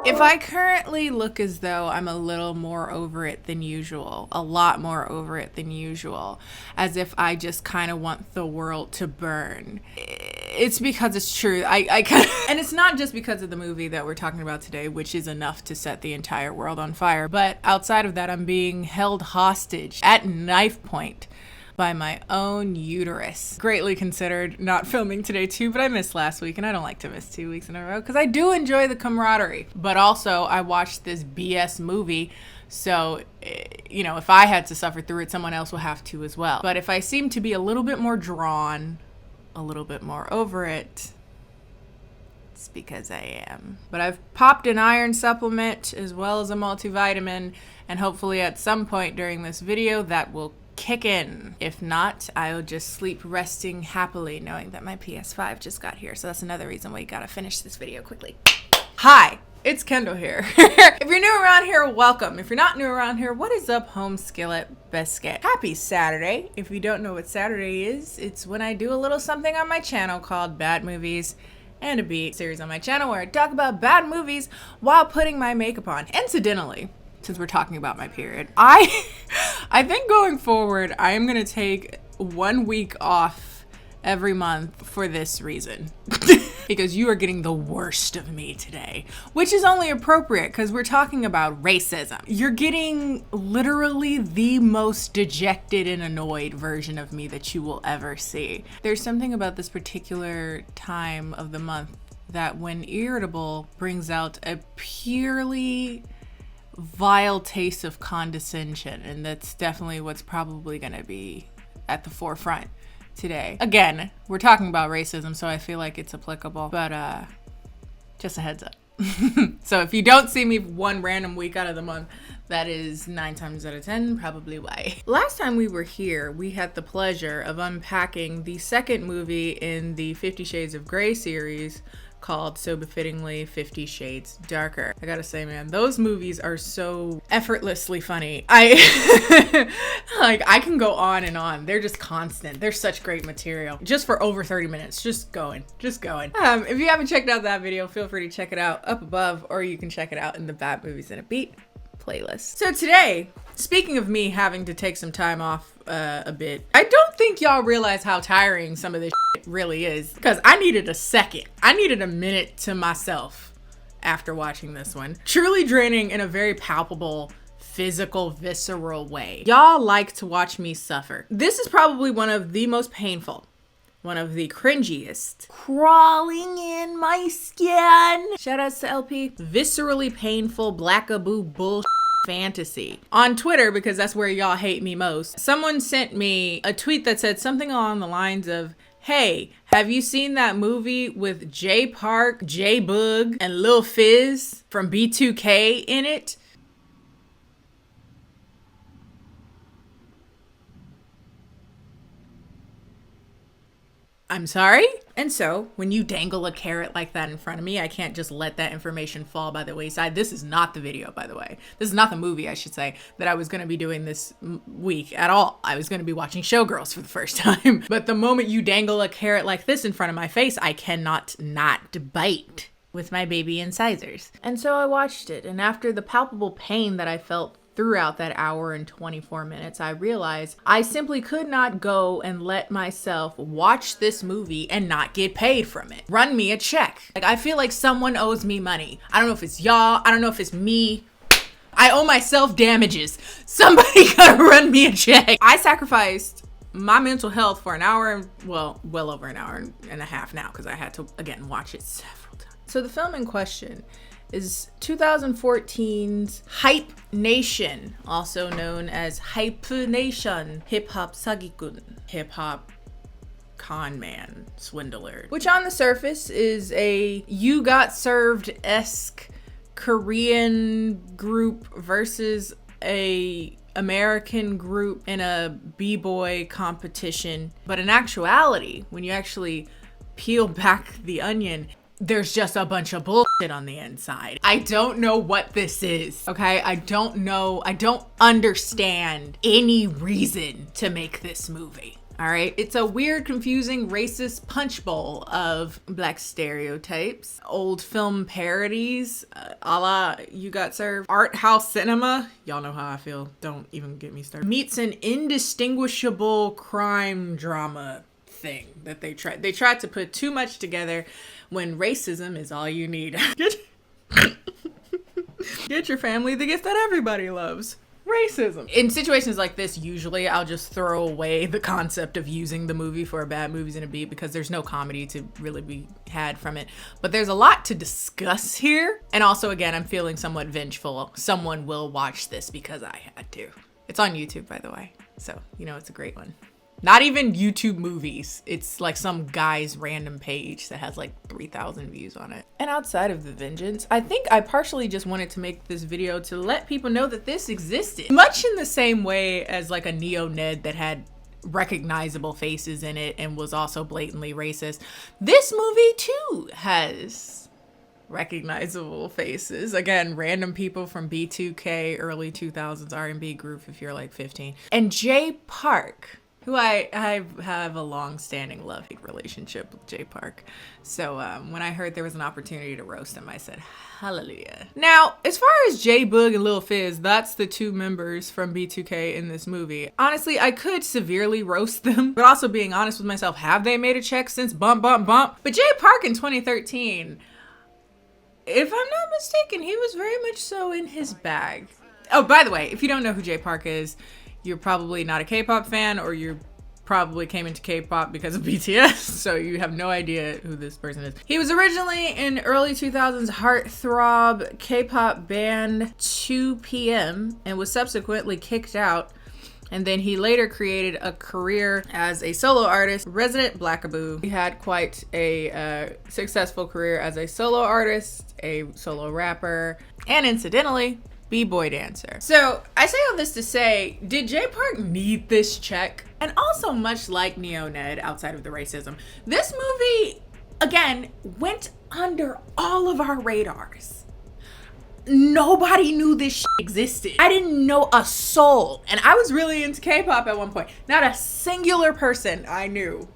If I currently look as though I'm a little more over it than usual, a lot more over it than usual, as if I just kind of want the world to burn, it's because it's true. I kind of, and it's not just because of the movie that we're talking about today, which is enough to set the entire world on fire, but outside of that, I'm being held hostage at knife point by my own uterus. Greatly considered not filming today too, but I missed last week and I don't like to miss 2 weeks in a row because I do enjoy the camaraderie. But also I watched this BS movie, so, you know, if I had to suffer through it, someone else will have to as well. But if I seem to be a little bit more drawn, a little bit more over it, it's because I am. But I've popped an iron supplement as well as a multivitamin, and hopefully at some point during this video that will kick in. If not, I'll just sleep resting happily knowing that my PS5 just got here. So that's another reason why you gotta finish this video quickly. Hi, it's Kendall here. If you're new around here, welcome. If you're not new around here, what is up, home skillet biscuit? Happy Saturday. If you don't know what Saturday is, it's when I do a little something on my channel called Bad Movies and a Beat series on my channel where I talk about bad movies while putting my makeup on. Incidentally, since we're talking about my period, I think going forward, I am going to take 1 week off every month for this reason. Because you are getting the worst of me today, which is only appropriate because we're talking about racism. You're getting literally the most dejected and annoyed version of me that you will ever see. There's something about this particular time of the month that when irritable brings out a purely vile taste of condescension, and that's definitely what's probably gonna be at the forefront today. Again, we're talking about racism, so I feel like it's applicable, but just a heads up. So if you don't see me one random week out of the month, that is 9 times out of 10 probably why. Last time we were here, we had the pleasure of unpacking the second movie in the 50 Shades of Grey series, called so befittingly 50 Shades Darker. I gotta say, man, those movies are so effortlessly funny. I can go on and on. They're just constant. They're such great material. Just for over 30 minutes. Just going. If you haven't checked out that video, feel free to check it out up above, or you can check it out in the Bad Movies in a Beat playlist. So today, speaking of me having to take some time off a bit, I don't think y'all realize how tiring some of this shit really is, because I needed a second. I needed a minute to myself after watching this one. Truly draining in a very palpable, physical, visceral way. Y'all like to watch me suffer. This is probably one of the most painful, one of the cringiest, crawling in my skin, shout outs to LP, viscerally painful blackaboo bullshit fantasy on Twitter, because that's where y'all hate me most. Someone sent me a tweet that said something along the lines of, hey, have you seen that movie with Jay Park, Jay Boog, and Lil Fizz from B2K in it? I'm sorry? And so, when you dangle a carrot like that in front of me, I can't just let that information fall by the wayside. This is not the video, by the way. This is not the movie, I should say, that I was going to be doing this week at all. I was going to be watching Showgirls for the first time. But the moment you dangle a carrot like this in front of my face, I cannot not bite with my baby incisors. And so I watched it, and after the palpable pain that I felt throughout that hour and 24 minutes, I realized I simply could not go and let myself watch this movie and not get paid from it. Run me a check. Like, I feel like someone owes me money. I don't know if it's y'all. I don't know if it's me. I owe myself damages. Somebody gotta run me a check. I sacrificed my mental health for an hour, well over an hour and a half now, because I had to, again, watch it several times. So the film in question is 2014's Hype Nation, also known as Hype Nation, Hip Hop Sagikun, Hip Hop Con Man Swindler, which on the surface is a You Got Served-esque Korean group versus a American group in a b-boy competition. But in actuality, when you actually peel back the onion, there's just a bunch of bullshit on the inside. I don't know what this is, okay? I don't know. I don't understand any reason to make this movie. All right. It's a weird, confusing, racist punch bowl of black stereotypes, old film parodies, a la You Got Served, art house cinema. Y'all know how I feel. Don't even get me started. Meets an indistinguishable crime drama thing that they tried to put too much together when racism is all you need. Get your family the gift that everybody loves. Racism. In situations like this, usually I'll just throw away the concept of using the movie for a bad movie's in a beat because there's no comedy to really be had from it. But there's a lot to discuss here. And also, again, I'm feeling somewhat vengeful. Someone will watch this because I had to. It's on YouTube, by the way. So, you know, it's a great one. Not even YouTube movies. It's like some guy's random page that has like 3,000 views on it. And outside of the vengeance, I think I partially just wanted to make this video to let people know that this existed. Much in the same way as like a neo-Ned that had recognizable faces in it and was also blatantly racist. This movie too has recognizable faces. Again, random people from B2K, early 2000s R&B group if you're like 15. And Jay Park, who I have a long-standing love-hate relationship with Jay Park. So when I heard there was an opportunity to roast him, I said, hallelujah. Now, as far as J Boog and Lil Fizz, that's the two members from B2K in this movie. Honestly, I could severely roast them, but also being honest with myself, have they made a check since Bump Bump Bump? But Jay Park in 2013, if I'm not mistaken, he was very much so in his bag. Oh, by the way, if you don't know who Jay Park is, you're probably not a K-pop fan, or you probably came into K-pop because of BTS, so you have no idea who this person is. He was originally in early 2000s heartthrob K-pop band 2PM and was subsequently kicked out. And then he later created a career as a solo artist, Resident Blackaboo. He had quite a successful career as a solo artist, a solo rapper, and incidentally, b-boy dancer. So I say all this to say, did Jay Park need this check? And also, much like neo-Ned, outside of the racism, this movie, again, went under all of our radars. Nobody knew this shit existed. I didn't know a soul. And I was really into K-pop at one point. Not a singular person I knew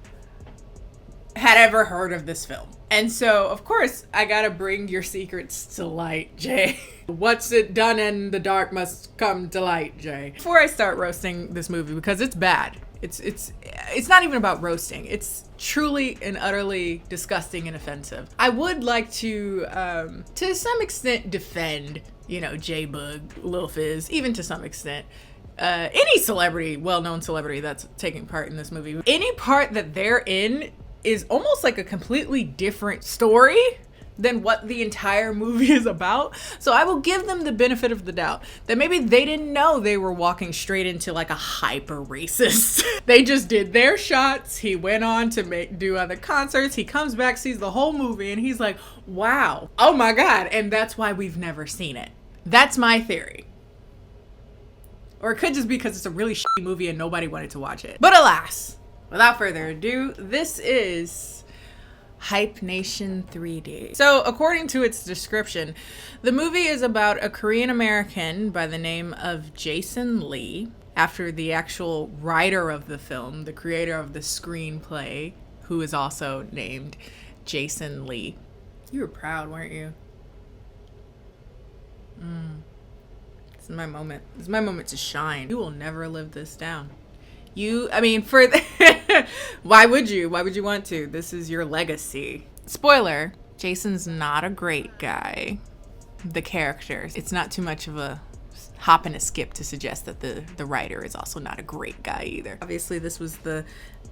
had ever heard of this film. And so, of course, I gotta bring your secrets to light, Jay. What's it done in the dark must come to light, Jay. Before I start roasting this movie, because it's bad. It's not even about roasting. It's truly and utterly disgusting and offensive. I would like to some extent defend, you know, J Boog, Lil Fizz, even to some extent. Any celebrity, well-known celebrity that's taking part in this movie. Any part that they're in is almost like a completely different story than what the entire movie is about. So I will give them the benefit of the doubt that maybe they didn't know they were walking straight into like a hyper racist. They just did their shots. He went on to do other concerts. He comes back, sees the whole movie, and he's like, wow, oh my God. And that's why we've never seen it. That's my theory. Or it could just be because it's a really shitty movie and nobody wanted to watch it. But alas, without further ado, this is Hype Nation 3D. So according to its description, the movie is about a Korean American by the name of Jason Lee, after the actual writer of the film, the creator of the screenplay, who is also named Jason Lee. You were proud, weren't you? This is my moment. This is my moment to shine. You will never live this down. Why would you? Why would you want to? This is your legacy. Spoiler, Jason's not a great guy. The character. It's not too much of a hop and a skip to suggest that the writer is also not a great guy either. Obviously, this was the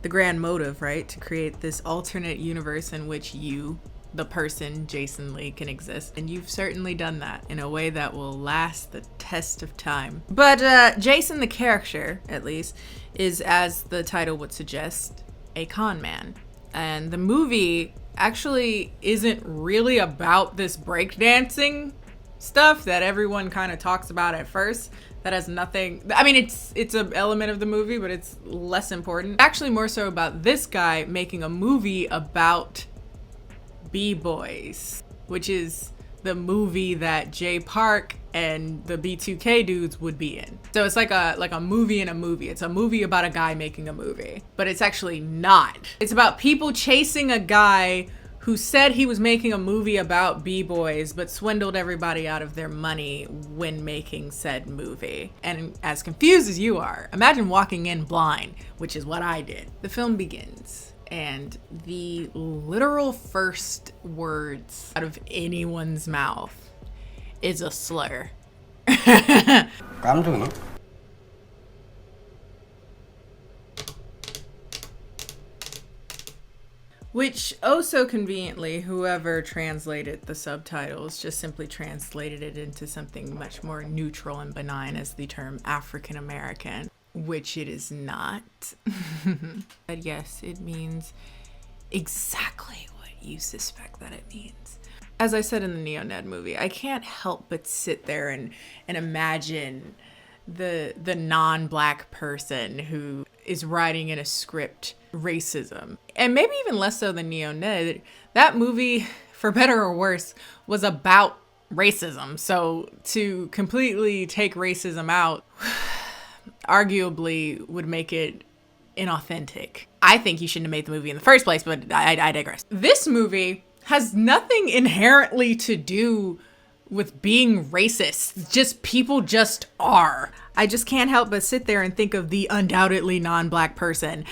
grand motive, right? To create this alternate universe in which you, the person, Jason Lee, can exist. And you've certainly done that in a way that will last the test of time. But Jason, the character, at least, is, as the title would suggest, a con man. And the movie actually isn't really about this breakdancing stuff that everyone kind of talks about at first. That has nothing, I mean, it's an element of the movie, but it's less important. Actually more so about this guy making a movie about B-boys, which is the movie that Jay Park and the B2K dudes would be in. So it's like a movie in a movie. It's a movie about a guy making a movie, but it's actually not. It's about people chasing a guy who said he was making a movie about b-boys but swindled everybody out of their money when making said movie. And as confused as you are, imagine walking in blind, which is what I did. The film begins, and the literal first words out of anyone's mouth is a slur. 깜둥이? Which, oh so conveniently, whoever translated the subtitles just simply translated it into something much more neutral and benign as the term African American, which it is not. But yes, it means exactly what you suspect that it means. As I said in the Neo Ned movie, I can't help but sit there and imagine the non-black person who is writing in a script racism. And maybe even less so than Neo Ned. That movie, for better or worse, was about racism. So to completely take racism out arguably would make it inauthentic. I think he shouldn't have made the movie in the first place, but I digress. This movie has nothing inherently to do with being racist. Just people just are. I just can't help but sit there and think of the undoubtedly non-black person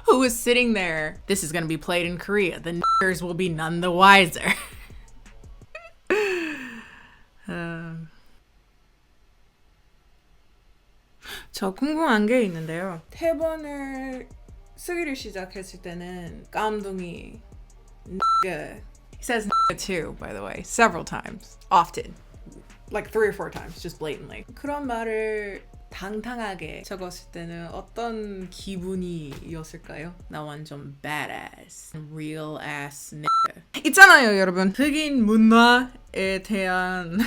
who was sitting there. This is going to be played in Korea. The niggers will be none the wiser. 저 궁금한 게 있는데요. 태번을 쓰기를 시작했을 때는 깜둥이 nigga. He says nigga too, by the way, several times, often, like 3 or 4 times, just blatantly. 그런 말을 당당하게 적었을 때는 어떤 기분이었을까요? 나 완전 badass, real ass nigga. 있잖아요, 여러분. 흑인 문화에 대한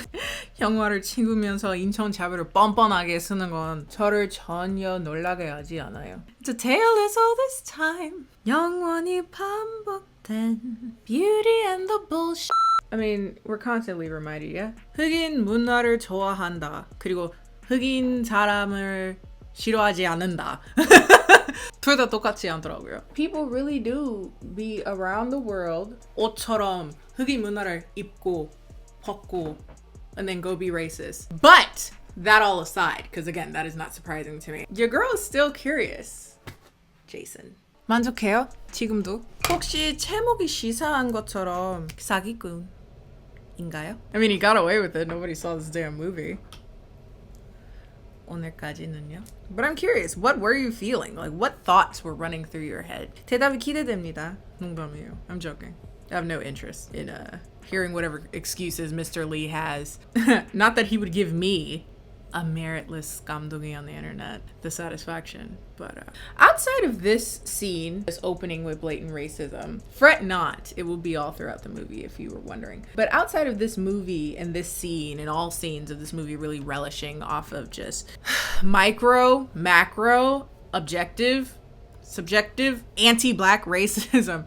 영화를 찍으면서 인천 자부를 뻔뻔하게 쓰는 건 저를 전혀 놀라게 하지 않아요. It's a tale as all this time. 영원히 반복된 beauty and the bullshit. I mean, we're constantly reminded, yeah? 흑인 문화를 좋아한다. 그리고 흑인 사람을 싫어하지 않는다. 둘 다 똑같지 않더라고요. People really do be around the world 옷처럼 흑인 문화를 입고 벗고 and then go be racist. But that all aside, because again, that is not surprising to me. Your girl is still curious. Jason. 만족해요? 지금도? 혹시 제목이 시사한 것처럼 사기꾼인가요? I mean, he got away with it. Nobody saw this damn movie. 오늘까지는요. But I'm curious, what were you feeling? Like, what thoughts were running through your head? 대답이 기대됩니다. 농담이에요. I'm joking. I have no interest in hearing whatever excuses Mr. Lee has. Not that he would give me, a meritless 깜둥이 on the internet, the satisfaction. But outside of this scene, this opening with blatant racism, fret not, it will be all throughout the movie if you were wondering. But outside of this movie and this scene and all scenes of this movie really relishing off of just micro, macro, objective, subjective, anti-black racism.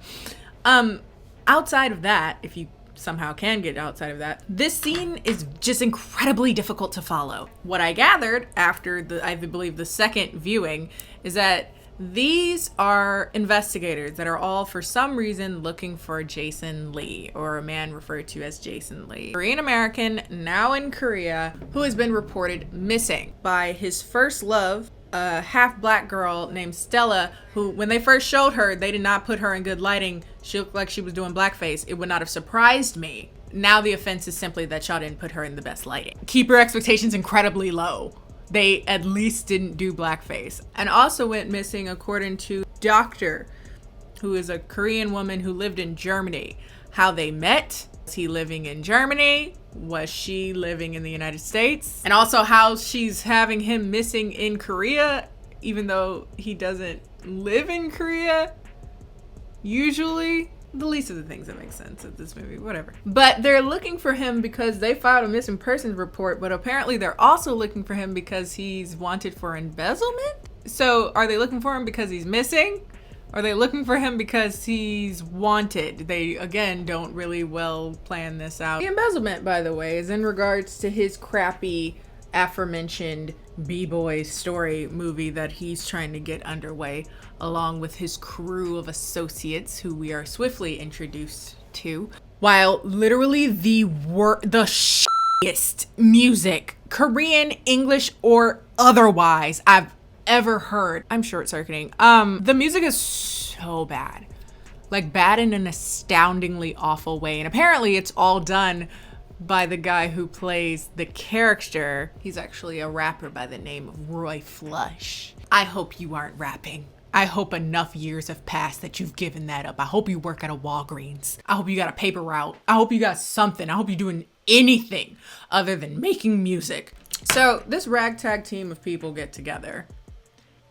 Outside of that, if you somehow can get outside of that, this scene is just incredibly difficult to follow. What I gathered after I believe the second viewing is that these are investigators that are all for some reason looking for Jason Lee, or a man referred to as Jason Lee, Korean American, now in Korea, who has been reported missing by his first love, a half black girl named Stella, who when they first showed her, they did not put her in good lighting. She looked like she was doing blackface. It would not have surprised me. Now the offense is simply that y'all didn't put her in the best lighting. Keep your expectations incredibly low. They at least didn't do blackface. And also went missing according to Doctor, who is a Korean woman who lived in Germany. How they met, was he living in Germany? Was she living in the United States? And also how she's having him missing in Korea, even though he doesn't live in Korea. Usually, the least of the things that make sense of this movie, whatever. But they're looking for him because they filed a missing persons report, but apparently they're also looking for him because he's wanted for embezzlement. So are they looking for him because he's missing? Are they looking for him because he's wanted? They, again, don't really well plan this out. The embezzlement, by the way, is in regards to his crappy aforementioned B-Boy story movie that he's trying to get underway, along with his crew of associates who we are swiftly introduced to. While literally the shittiest music, Korean, English, or otherwise, I've ever heard. I'm short-circuiting. The music is so bad. Like, bad in an astoundingly awful way. And apparently it's all done by the guy who plays the character. He's actually a rapper by the name of Roy Flush. I hope you aren't rapping. I hope enough years have passed that you've given that up. I hope you work at a Walgreens. I hope you got a paper route. I hope you got something. I hope you're doing anything other than making music. So this ragtag team of people get together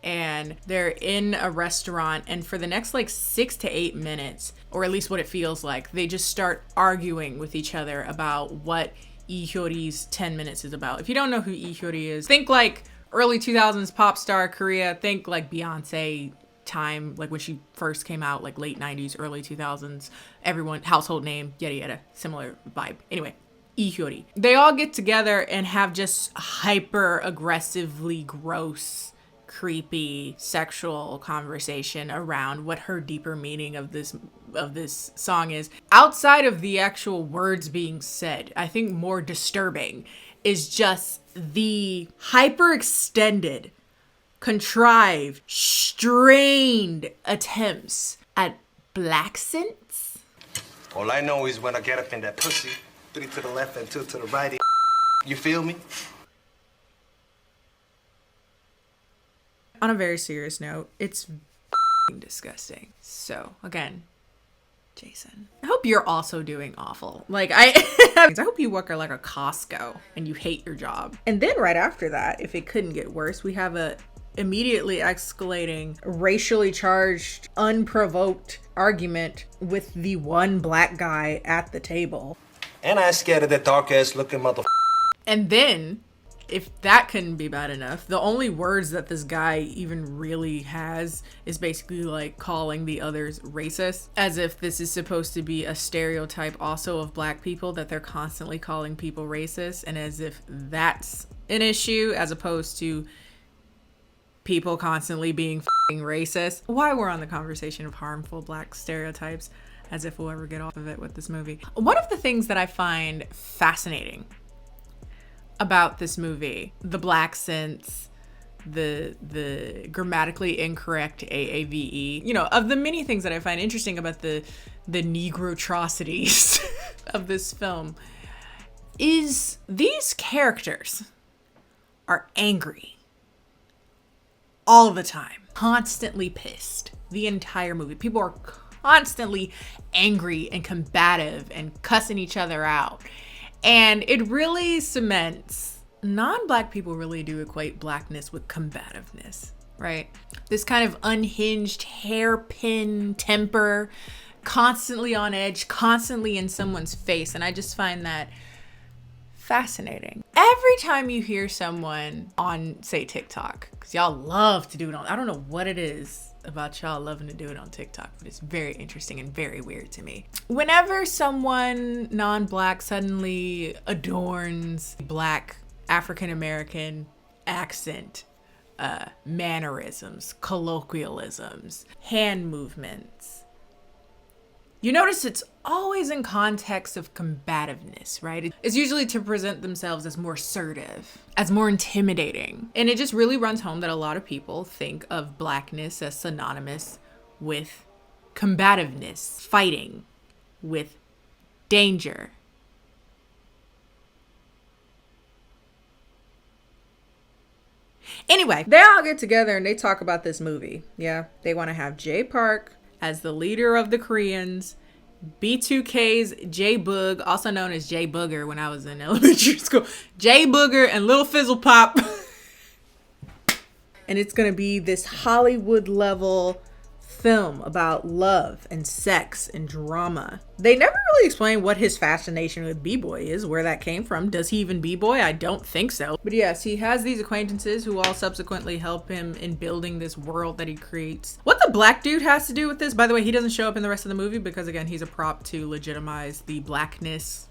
and they're in a restaurant, and for the next like 6 to 8 minutes, or at least what it feels like, they just start arguing with each other about what Hyori's 10 minutes is about. If you don't know who Hyori is, think like early 2000s pop star Korea, think like Beyonce time, like when she first came out, like late 90s, early 2000s, everyone, household name, yada yada, similar vibe. Anyway, Hyori. They all get together and have just hyper aggressively gross, creepy sexual conversation around what her deeper meaning of this song is. Outside of the actual words being said, I think more disturbing is just the hyperextended, contrived, strained attempts at blaccents. All I know is when I get up in that pussy, 3 to the left and 2 to the right. You feel me? On a very serious note, it's disgusting. So, again, Jason, I hope you're also doing awful. Like, I hope you work at like a Costco and you hate your job. And then right after that, if it couldn't get worse, we have a immediately escalating, racially charged, unprovoked argument with the one black guy at the table. And I ain't scared of that dark ass looking mother. And then, if that couldn't be bad enough, the only words that this guy even really has is basically like calling the others racist, as if this is supposed to be a stereotype also of black people, that they're constantly calling people racist, and as if that's an issue as opposed to people constantly being f***ing racist. Why we're on the conversation of harmful black stereotypes, as if we'll ever get off of it with this movie. One of the things that I find fascinating about this movie, the black sense, the grammatically incorrect AAVE, you know, of the many things that I find interesting about the negrotrocities of this film, is these characters are angry all the time, constantly pissed the entire movie. People are constantly angry and combative and cussing each other out. And it really cements, non-black people really do equate blackness with combativeness, right? This kind of unhinged hairpin temper, constantly on edge, constantly in someone's face. And I just find that fascinating. Every time you hear someone on, say, TikTok, because y'all love to do it on, I don't know what it is about y'all loving to do it on TikTok, but it's very interesting and very weird to me. Whenever someone non-black suddenly adorns black African-American accent, mannerisms, colloquialisms, hand movements, you notice it's always in context of combativeness, right? It's usually to present themselves as more assertive, as more intimidating. And it just really runs home that a lot of people think of blackness as synonymous with combativeness, fighting, with danger. Anyway, they all get together and they talk about this movie. Yeah, they want to have Jay Park as the leader of the Koreans, B2K's J Boog, also known as J Booger when I was in elementary school, J Booger and Lil Fizzle Pop. And it's going to be this Hollywood level film about love and sex and drama. They never really explain what his fascination with B-Boy is, where that came from. Does he even B-Boy? I don't think so. But yes, he has these acquaintances who all subsequently help him in building this world that he creates. What the the black dude has to do with this? By the way, he doesn't show up in the rest of the movie because, again, he's a prop to legitimize the blackness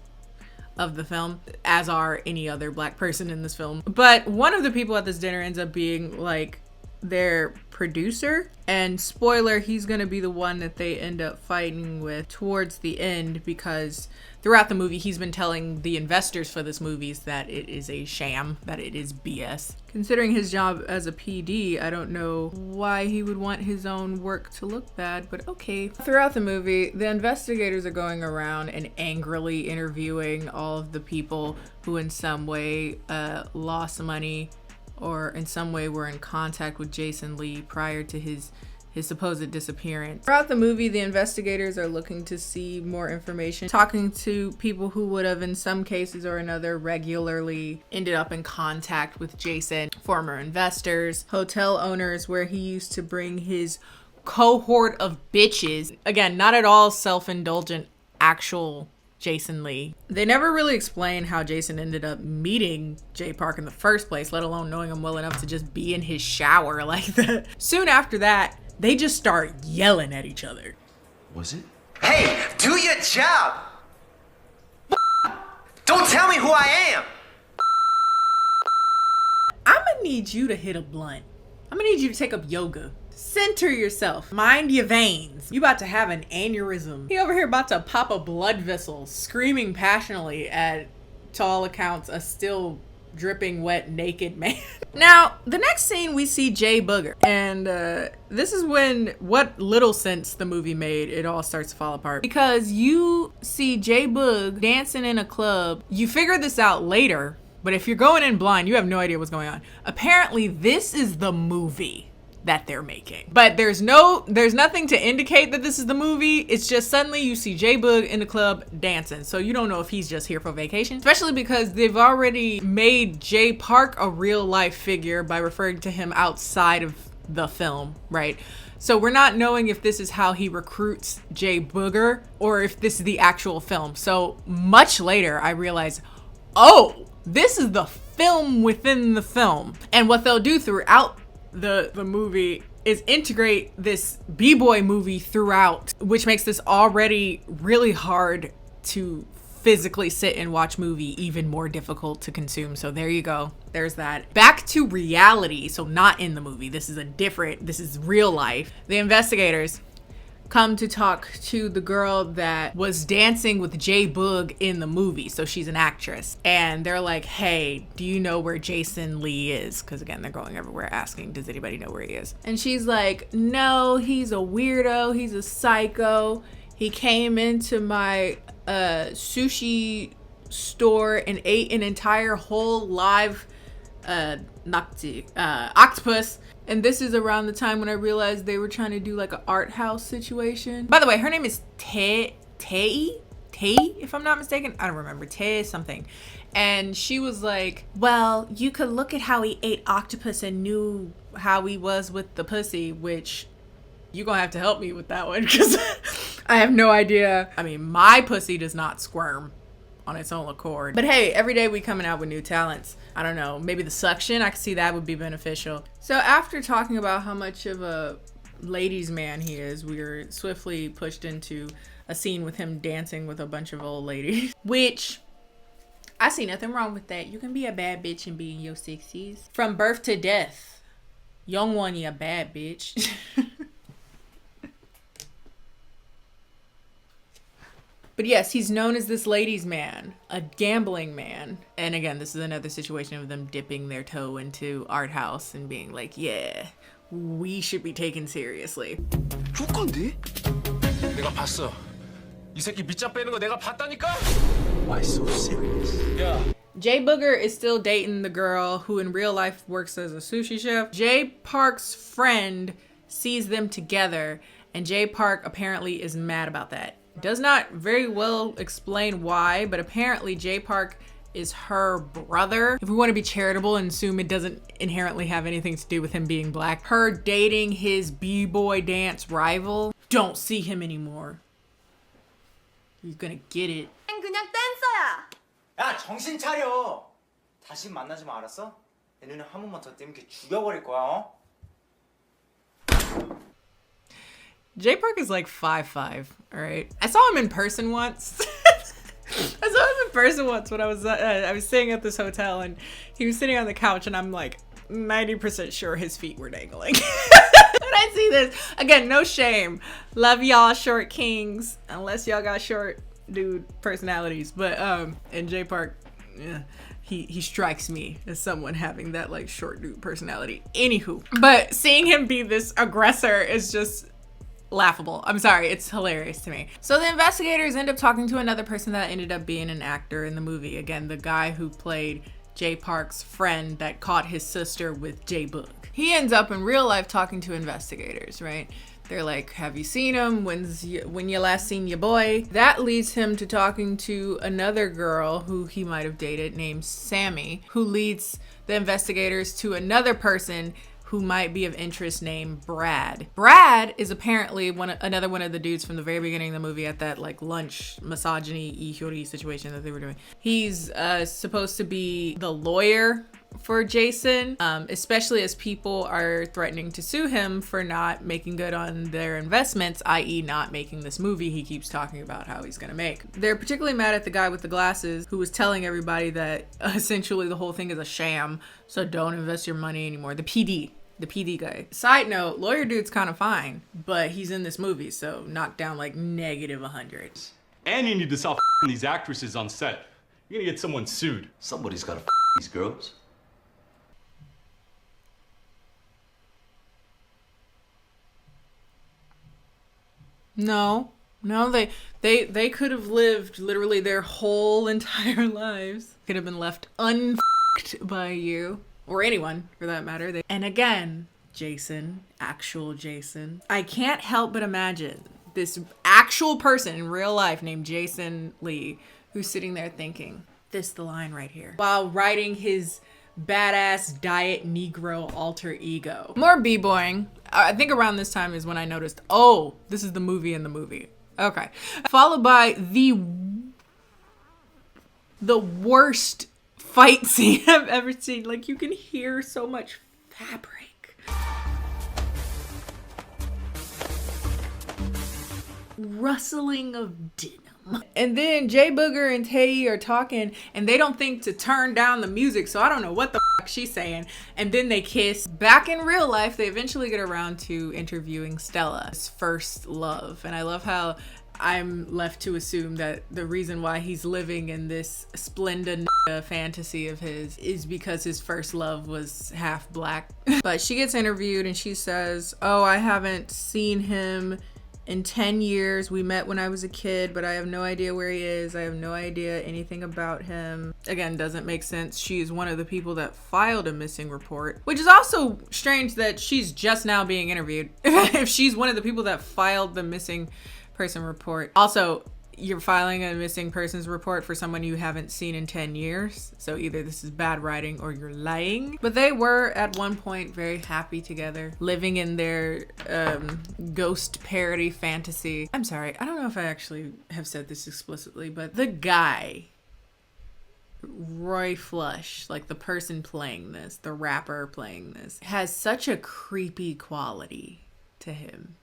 of the film, as are any other black person in this film. But one of the people at this dinner ends up being like their producer, and spoiler, he's gonna be the one that they end up fighting with towards the end, because throughout the movie he's been telling the investors for this movie that it is a sham, that it is BS. Considering his job as a PD, I don't know why he would want his own work to look bad, but okay. Throughout the movie, the investigators are going around and angrily interviewing all of the people who in some way lost money or in some way were in contact with Jason Lee prior to his supposed disappearance. Throughout the movie, the investigators are looking to see more information, talking to people who would have in some cases or another regularly ended up in contact with Jason, former investors, hotel owners where he used to bring his cohort of bitches. Again, not at all self-indulgent, actual Jason Lee. They never really explain how Jason ended up meeting Jay Park in the first place, let alone knowing him well enough to just be in his shower like that. Soon after that, they just start yelling at each other. Was it? Hey, do your job! Don't tell me who I am! I'm gonna need you to hit a blunt. I'm gonna need you to take up yoga. Center yourself. Mind your veins. You about to have an aneurysm. He over here about to pop a blood vessel, screaming passionately at, to all accounts, a still dripping wet naked man. Now, the next scene we see Jay Booger. And this is when what little sense the movie made, it all starts to fall apart. Because you see Jay Boog dancing in a club. You figure this out later, but if you're going in blind, you have no idea what's going on. Apparently, this is the movie that they're making. But there's nothing to indicate that this is the movie. It's just suddenly you see Jay Boog in the club dancing. So you don't know if he's just here for vacation. Especially because they've already made Jay Park a real life figure by referring to him outside of the film, right? So we're not knowing if this is how he recruits Jay Booger or if this is the actual film. So much later I realized, oh, this is the film within the film. And what they'll do throughout the movie is integrate this b-boy movie throughout, which makes this already really hard to physically sit and watch movie even more difficult to consume. So there you go, there's that. Back to reality. So not in the movie, this is real life. The investigators come to talk to the girl that was dancing with Jay Boog in the movie. So she's an actress. And they're like, hey, do you know where Jason Lee is? Because again, they're going everywhere asking, does anybody know where he is? And she's like, no, he's a weirdo. He's a psycho. He came into my sushi store and ate an entire whole live octopus. And this is around the time when I realized they were trying to do like an art house situation. By the way, her name is Tay, if I'm not mistaken. I don't remember. Tay something. And she was like, well, you could look at how he ate octopus and knew how he was with the pussy, which you're gonna have to help me with that one because I have no idea. I mean, my pussy does not squirm on its own accord. But hey, every day we coming out with new talents. I don't know, maybe the suction, I could see that would be beneficial. So after talking about how much of a ladies' man he is, we are swiftly pushed into a scene with him dancing with a bunch of old ladies. Which, I see nothing wrong with that. You can be a bad bitch and be in your 60s. From birth to death. Young one, you a bad bitch. But yes, he's known as this ladies' man, a gambling man. And again, this is another situation of them dipping their toe into art house and being like, yeah, we should be taken seriously. 조건데? 내가 봤어. 이 새끼 밑장 빼는 거 내가 봤다니까? Why so serious? Yeah. Jay Booger is still dating the girl who in real life works as a sushi chef. Jay Park's friend sees them together, and Jay Park apparently is mad about that. Does not very well explain why, but apparently Jay Park is her brother. If we want to be charitable and assume it doesn't inherently have anything to do with him being black, her dating his b-boy dance rival. Don't see him anymore. He's gonna get it. 그냥 댄서야. 야, 정신 차려. 다시 만나지 마, 알았어? 내 눈에 한 번만 더 뜨면 걔 죽여버릴 거야, 어? Jay Park is like 5'5", all right? I saw him in person once. I saw him in person once when I was staying at this hotel, and he was sitting on the couch, and I'm like 90% sure his feet were dangling. When I see this, again, no shame. Love y'all short kings, unless y'all got short dude personalities. But in Jay Park, yeah, he strikes me as someone having that like short dude personality. Anywho, but seeing him be this aggressor is just laughable. I'm sorry, it's hilarious to me. So the investigators end up talking to another person that ended up being an actor in the movie. Again, the guy who played Jay Park's friend that caught his sister with J-Boog. He ends up in real life talking to investigators, right? They're like, have you seen him? When you last seen your boy? That leads him to talking to another girl who he might have dated named Sammy, who leads the investigators to another person who might be of interest named Brad. Brad is apparently another one of the dudes from the very beginning of the movie at that like lunch misogyny situation that they were doing. He's supposed to be the lawyer for Jason, especially as people are threatening to sue him for not making good on their investments, i.e. not making this movie he keeps talking about how he's gonna make. They're particularly mad at the guy with the glasses who was telling everybody that essentially the whole thing is a sham, so don't invest your money anymore. The PD guy. Side note, lawyer dude's kind of fine, but he's in this movie, so knocked down like -100. And you need to stop these actresses on set. You're gonna get someone sued. Somebody's gotta these girls. No, they could have lived literally their whole entire lives. Could have been left unfucked by you. Or anyone, for that matter. And again, Jason, actual Jason. I can't help but imagine this actual person in real life named Jason Lee, who's sitting there thinking, this the line right here, while writing his badass diet Negro alter ego. More b-boying. I think around this time is when I noticed, oh, this is the movie in the movie. Okay. Followed by the worst fight scene I've ever seen. Like, you can hear so much fabric. Rustling of denim. And then Jay Booger and Tay are talking, and they don't think to turn down the music, so I don't know what the fuck she's saying. And then they kiss. Back in real life, they eventually get around to interviewing Stella, his first love. And I love how I'm left to assume that the reason why he's living in this splendid fantasy of his is because his first love was half black. But she gets interviewed and she says, oh, I haven't seen him in 10 years. We met when I was a kid, but I have no idea where he is. I have no idea anything about him. Again, doesn't make sense. She is one of the people that filed a missing report, which is also strange that she's just now being interviewed. If she's one of the people that filed the missing person report. Also, you're filing a missing persons report for someone you haven't seen in 10 years. So either this is bad writing or you're lying. But they were at one point very happy together, living in their ghost parody fantasy. I'm sorry, I don't know if I actually have said this explicitly, but the guy, Roy Flush, like the person playing this, the rapper playing this, has such a creepy quality to him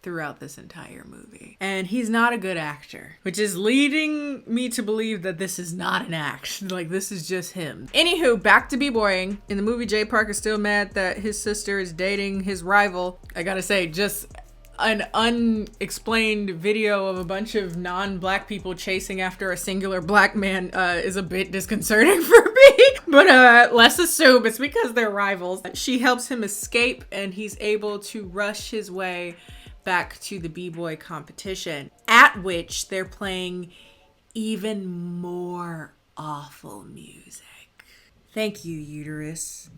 throughout this entire movie. And he's not a good actor, which is leading me to believe that this is not an act. Like, this is just him. Anywho, back to b-boying. In the movie, Jay Park is still mad that his sister is dating his rival. I gotta say, just an unexplained video of a bunch of non-black people chasing after a singular black man is a bit disconcerting for me. But let's assume it's because they're rivals. She helps him escape and he's able to rush his way back to the b-boy competition, at which they're playing even more awful music. Thank you, uterus,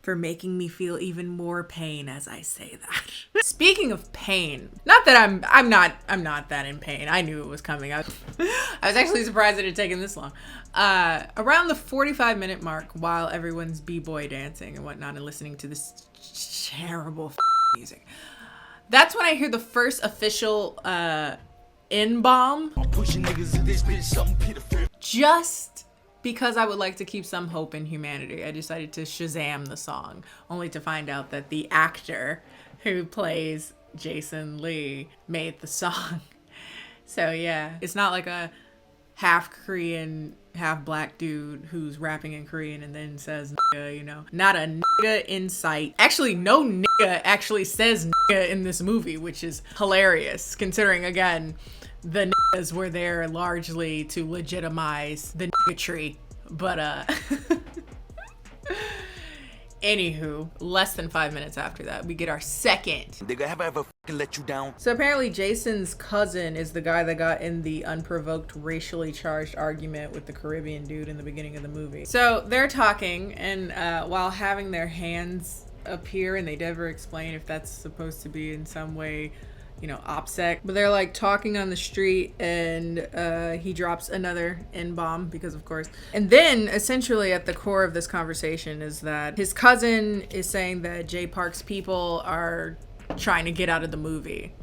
for making me feel even more pain as I say that. Speaking of pain, not that I'm not that in pain. I knew it was coming. I was actually surprised it had taken this long. Around the 45-minute mark, while everyone's b-boy dancing and whatnot and listening to this terrible music, that's when I hear the first official N-bomb. Just because I would like to keep some hope in humanity, I decided to Shazam the song, only to find out that the actor who plays Jason Lee made the song. So yeah, it's not like a half Korean, half black dude who's rapping in Korean and then says nigga, you know. Not a nigga in sight. Actually, no nigga actually says nigga in this movie, which is hilarious, considering, again, the niggas were there largely to legitimize the niggatry. But, anywho, less than 5 minutes after that, we get our second. Nigga, have I ever fucking let you down? So apparently Jason's cousin is the guy that got in the unprovoked racially charged argument with the Caribbean dude in the beginning of the movie. So they're talking, and while having their hands appear, and they never explain if that's supposed to be in some way, you know, OPSEC, but they're like talking on the street, and he drops another N-bomb because of course. And then essentially at the core of this conversation is that his cousin is saying that Jay Park's people are trying to get out of the movie.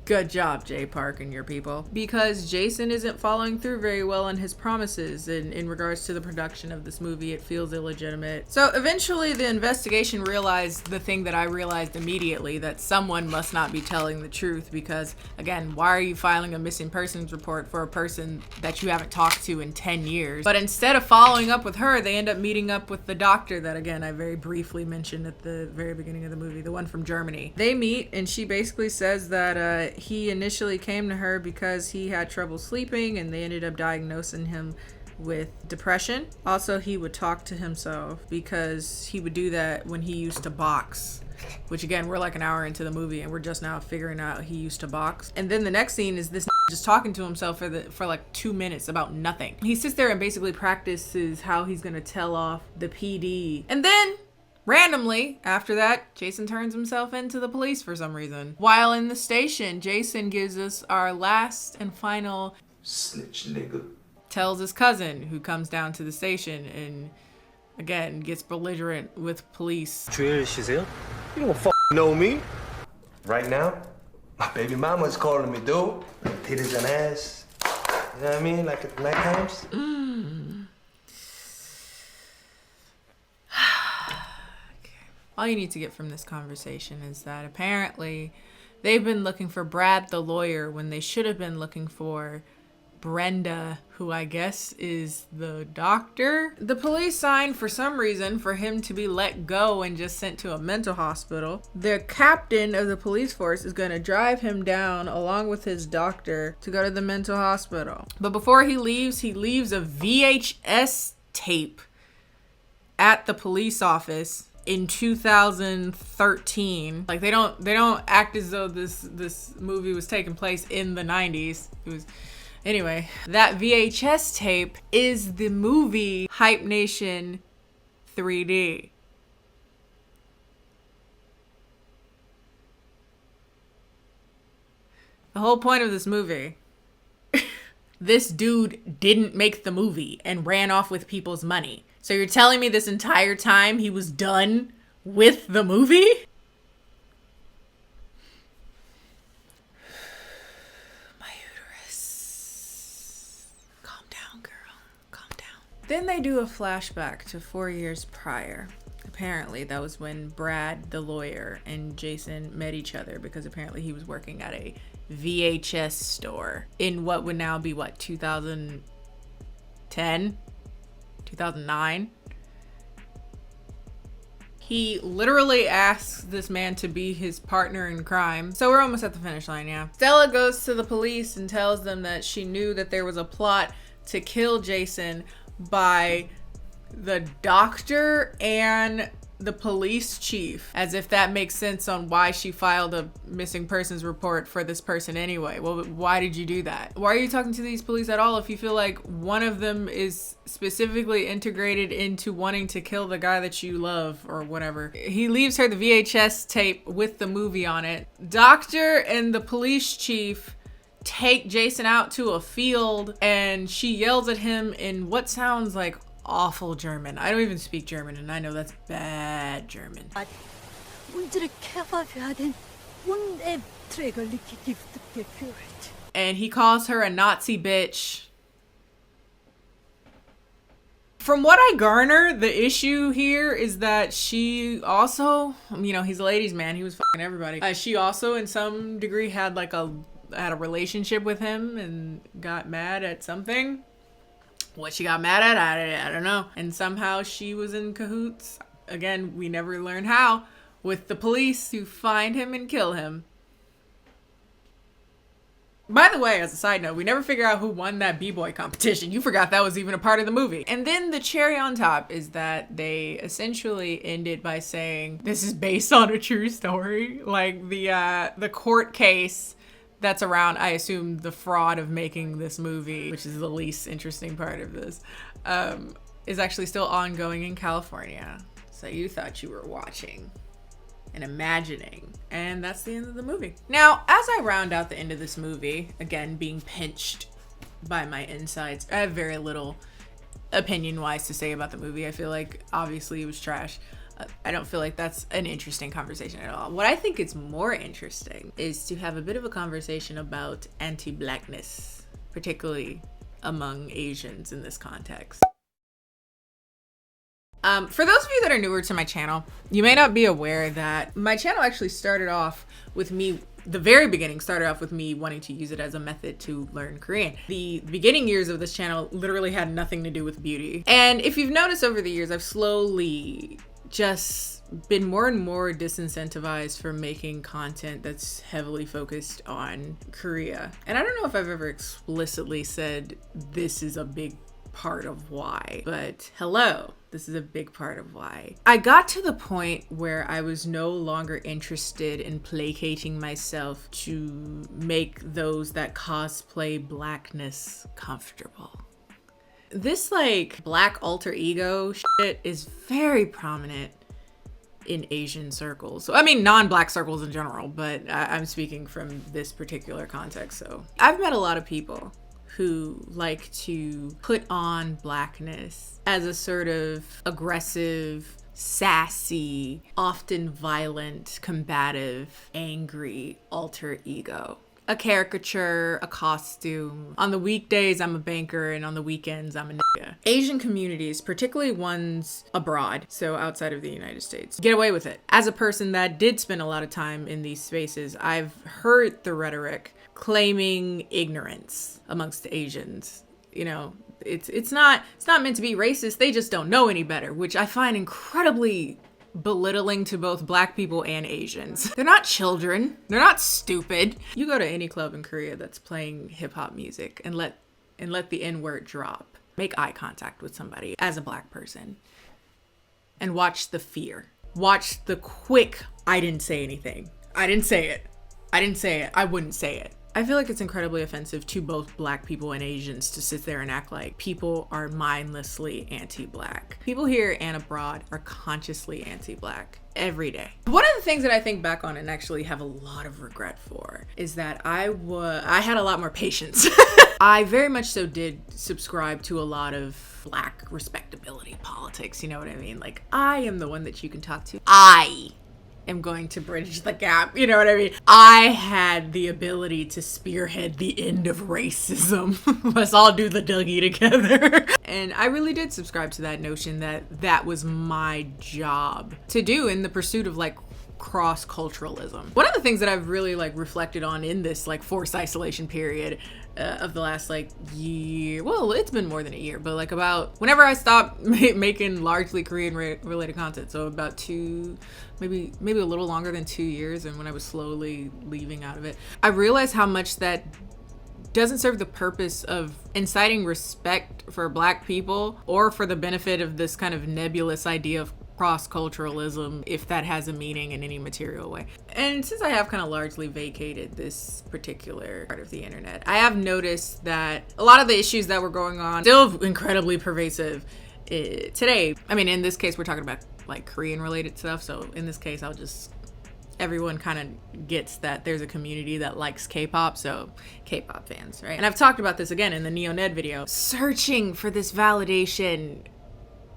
Good job, Jay Park and your people. Because Jason isn't following through very well on his promises in regards to the production of this movie. It feels illegitimate. So eventually the investigation realized the thing that I realized immediately, that someone must not be telling the truth, because again, why are you filing a missing persons report for a person that you haven't talked to in 10 years? But instead of following up with her, they end up meeting up with the doctor that, again, I very briefly mentioned at the very beginning of the movie, the one from Germany. They meet, and she basically says that he initially came to her because he had trouble sleeping, and they ended up diagnosing him with depression. Also, he would talk to himself because he would do that when he used to box, which again, we're like an hour into the movie and we're just now figuring out he used to box. And then the next scene is this just talking to himself for like 2 minutes about nothing. He sits there and basically practices how he's gonna tell off the PD. And then randomly, after that, Jason turns himself into the police for some reason. While in the station, Jason gives us our last and final Snitch nigga. tells his cousin, who comes down to the station and again gets belligerent with police. You don't know me. Right now, my baby mama's calling me, dude. Titties and ass. You know what I mean? Like at night times. All you need to get from this conversation is that apparently they've been looking for Brad the lawyer when they should have been looking for Brenda, who I guess is the doctor. The police signed for some reason for him to be let go and just sent to a mental hospital. The captain of the police force is going to drive him down along with his doctor to go to the mental hospital. But before he leaves a VHS tape at the police office in 2013. Like they don't act as though this movie was taking place in the 90s. It was anyway. That VHS tape is the movie Hype Nation 3D. The whole point of this movie, this dude didn't make the movie and ran off with people's money. So you're telling me this entire time he was done with the movie? My uterus. Calm down, girl. Calm down. Then they do a flashback to 4 years prior. Apparently that was when Brad, the lawyer, and Jason met each other because apparently he was working at a VHS store in what would now be 2010? 2009. He literally asks this man to be his partner in crime. So we're almost at the finish line, yeah. Stella goes to the police and tells them that she knew that there was a plot to kill Jason by the doctor and the police chief, as if that makes sense on why she filed a missing persons report for this person anyway. Well, why did you do that? Why are you talking to these police at all if you feel like one of them is specifically integrated into wanting to kill the guy that you love or whatever? He leaves her the VHS tape with the movie on it. Doctor and the police chief take Jason out to a field and she yells at him in what sounds like awful German. I don't even speak German and I know that's bad German. And he calls her a Nazi bitch. From what I garner, the issue here is that she also, you know, he's a ladies' man. He was fucking everybody. She also, in some degree, had a relationship with him and got mad at something. What she got mad at, I don't know. And somehow she was in cahoots. Again, we never learn how, with the police to find him and kill him. By the way, as a side note, we never figure out who won that b-boy competition. You forgot that was even a part of the movie. And then the cherry on top is that they essentially ended by saying this is based on a true story. Like the court case that's around, I assume, the fraud of making this movie, which is the least interesting part of this, is actually still ongoing in California. So you thought you were watching and imagining, and that's the end of the movie. Now, as I round out the end of this movie, again being pinched by my insides, I have very little opinion-wise to say about the movie. I feel like obviously it was trash. I don't feel like that's an interesting conversation at all. What I think is more interesting is to have a bit of a conversation about anti-blackness, particularly among Asians in this context. For those of you that are newer to my channel, you may not be aware that my channel actually started off with me, the very beginning started off with me wanting to use it as a method to learn Korean. The beginning years of this channel literally had nothing to do with beauty. And if you've noticed over the years, I've slowly just been more and more disincentivized from making content that's heavily focused on Korea. And I don't know if I've ever explicitly said this is a big part of why, but hello, this is a big part of why. I got to the point where I was no longer interested in placating myself to make those that cosplay blackness comfortable. This like black alter ego shit is very prominent in Asian circles. So I mean non-black circles in general, but I'm speaking from this particular context. So I've met a lot of people who like to put on blackness as a sort of aggressive, sassy, often violent, combative, angry alter ego. A caricature, a costume. On the weekdays, I'm a banker, and on the weekends, I'm a nigga. Asian communities, particularly ones abroad, so outside of the United States, get away with it. As a person that did spend a lot of time in these spaces, I've heard the rhetoric claiming ignorance amongst Asians. You know, it's not meant to be racist. They just don't know any better, which I find incredibly belittling to both black people and Asians. They're not children. They're not stupid. You go to any club in Korea that's playing hip hop music and let the N-word drop. Make eye contact with somebody as a black person and watch the fear. Watch the quick, I didn't say anything. I didn't say it. I didn't say it. I wouldn't say it. I feel like it's incredibly offensive to both black people and Asians to sit there and act like people are mindlessly anti-black. People here and abroad are consciously anti-black every day. One of the things that I think back on and actually have a lot of regret for is that I had a lot more patience. I very much so did subscribe to a lot of black respectability politics, you know what I mean? Like, I am the one that you can talk to. I am going to bridge the gap, you know what I mean? I had the ability to spearhead the end of racism. Let's all do the Dougie together. And I really did subscribe to that notion that that was my job to do in the pursuit of like cross-culturalism. One of the things that I've really like reflected on in this like forced isolation period of the last like year, well, it's been more than a year, but like about whenever I stopped making largely Korean related content, so about maybe a little longer than 2 years, and when I was slowly leaving out of it, I realized how much that doesn't serve the purpose of inciting respect for black people or for the benefit of this kind of nebulous idea of cross-culturalism, if that has a meaning in any material way. And since I have kind of largely vacated this particular part of the internet, I have noticed that a lot of the issues that were going on still incredibly pervasive today. I mean, in this case, we're talking about like Korean related stuff. So in this case, everyone kind of gets that there's a community that likes K-pop, so K-pop fans, right? And I've talked about this again in the Neo-Ned video, searching for this validation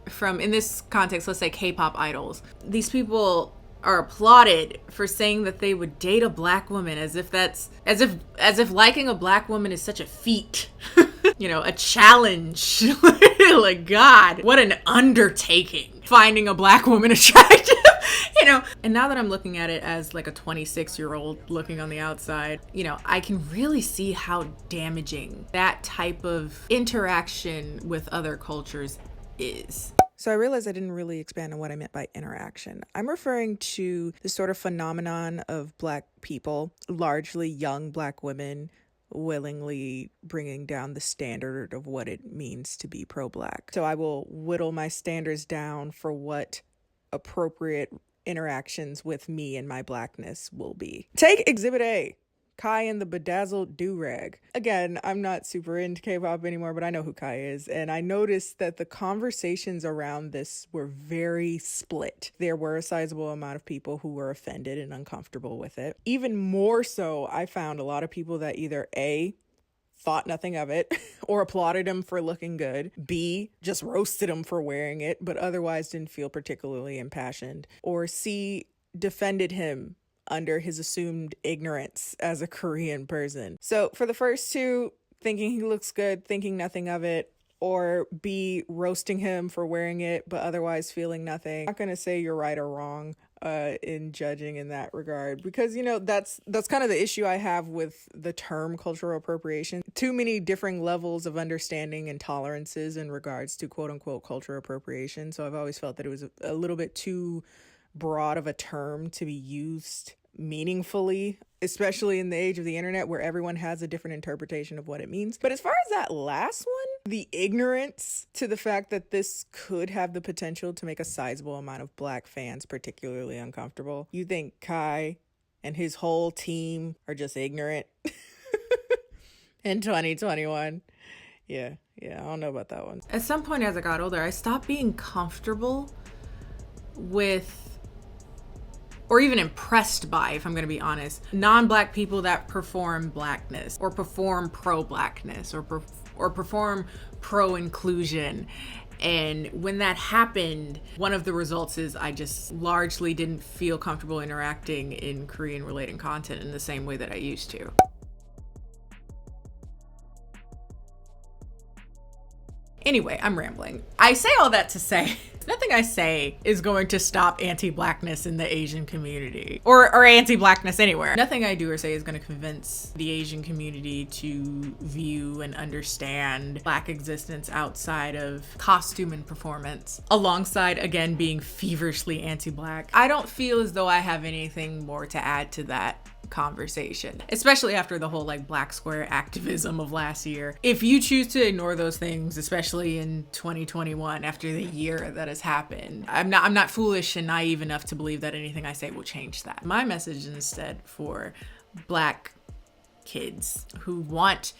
from, in this context, let's say K-pop idols. These people are applauded for saying that they would date a black woman, as if liking a black woman is such a feat. You know, a challenge. Like, God, what an undertaking, finding a black woman attractive. You know, and now that I'm looking at it as like a 26-year-old looking on the outside, you know, I can really see how damaging that type of interaction with other cultures is. So I realized I didn't really expand on what I meant by interaction. I'm referring to the sort of phenomenon of black people, largely young black women, willingly bringing down the standard of what it means to be pro-black. So I will whittle my standards down for what appropriate interactions with me and my blackness will be. Take Exhibit A, Kai and the Bedazzled Do-Rag. Again, I'm not super into K-pop anymore, but I know who Kai is, and I noticed that the conversations around this were very split. There were a sizable amount of people who were offended and uncomfortable with it. Even more so, I found a lot of people that either A, thought nothing of it, or applauded him for looking good, B, just roasted him for wearing it, but otherwise didn't feel particularly impassioned, or C, defended him under his assumed ignorance as a Korean person. So for the first two, thinking he looks good, thinking nothing of it, or B, roasting him for wearing it, but otherwise feeling nothing. I'm not gonna say you're right or wrong in judging in that regard, because, you know, that's kind of the issue I have with the term cultural appropriation. Too many different levels of understanding and tolerances in regards to quote unquote cultural appropriation. So I've always felt that it was a little bit too broad of a term to be used meaningfully, especially in the age of the internet where everyone has a different interpretation of what it means. But as far as that last one, the ignorance to the fact that this could have the potential to make a sizable amount of black fans particularly uncomfortable. You think Kai and his whole team are just ignorant in 2021? Yeah, I don't know about that one. At some point as I got older, I stopped being comfortable with, or even impressed by, if I'm going to be honest, non-black people that perform blackness or perform pro-blackness or perform pro-inclusion. And when that happened, one of the results is I just largely didn't feel comfortable interacting in Korean related content in the same way that I used to. Anyway, I'm rambling. I say all that to say nothing I say is going to stop anti-blackness in the Asian community or anti-blackness anywhere. Nothing I do or say is going to convince the Asian community to view and understand black existence outside of costume and performance, alongside, again, being feverishly anti-black. I don't feel as though I have anything more to add to that conversation, especially after the whole like black square activism of last year. If you choose to ignore those things, especially in 2021 after the year that has happened, I'm not foolish and naive enough to believe that anything I say will change that. My message is instead for black kids who want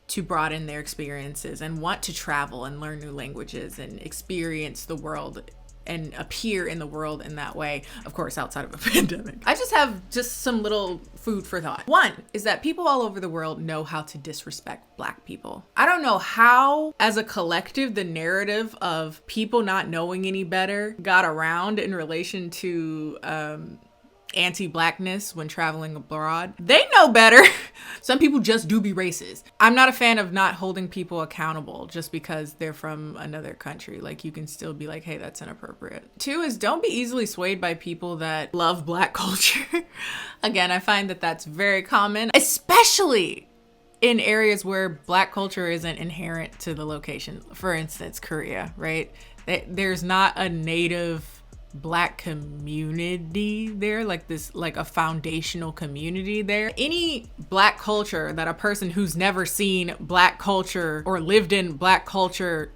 to broaden their experiences and want to travel and learn new languages and experience the world and appear in the world in that way, of course, outside of a pandemic. I just have some little food for thought. One is that people all over the world know how to disrespect black people. I don't know how, as a collective, the narrative of people not knowing any better got around in relation to anti-blackness when traveling abroad. They know better. Some people just do be racist. I'm not a fan of not holding people accountable just because they're from another country. Like, you can still be like, hey, that's inappropriate. Two is don't be easily swayed by people that love black culture. Again, I find that that's very common, especially in areas where black culture isn't inherent to the location. For instance, Korea, right? There's not a native black community there, like a foundational community there. Any black culture that a person who's never seen black culture or lived in black culture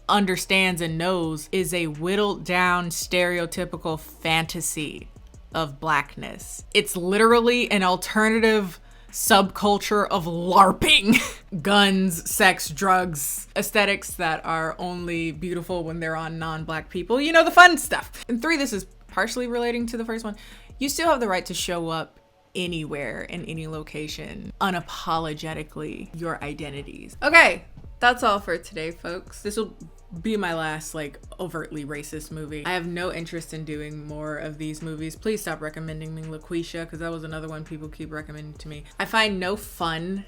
understands and knows is a whittled down stereotypical fantasy of blackness. It's literally an alternative subculture of LARPing. Guns, sex, drugs, aesthetics that are only beautiful when they're on non-black people. You know, the fun stuff. And three, this is partially relating to the first one. You still have the right to show up anywhere in any location, unapologetically your identities. Okay, that's all for today, folks. This will be my last like overtly racist movie. I have no interest in doing more of these movies. Please stop recommending me LaQuisha, because that was another one people keep recommending to me. I find no fun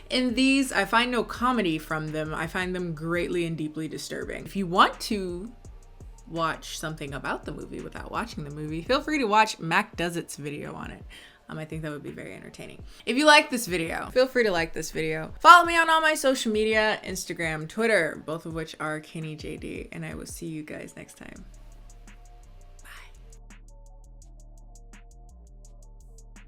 in these. I find no comedy from them. I find them greatly and deeply disturbing. If you want to watch something about the movie without watching the movie, feel free to watch Mac Does It's video on it. I think that would be very entertaining. If you like this video, feel free to like this video. Follow me on all my social media, Instagram, Twitter, both of which are KennieJD, and I will see you guys next time.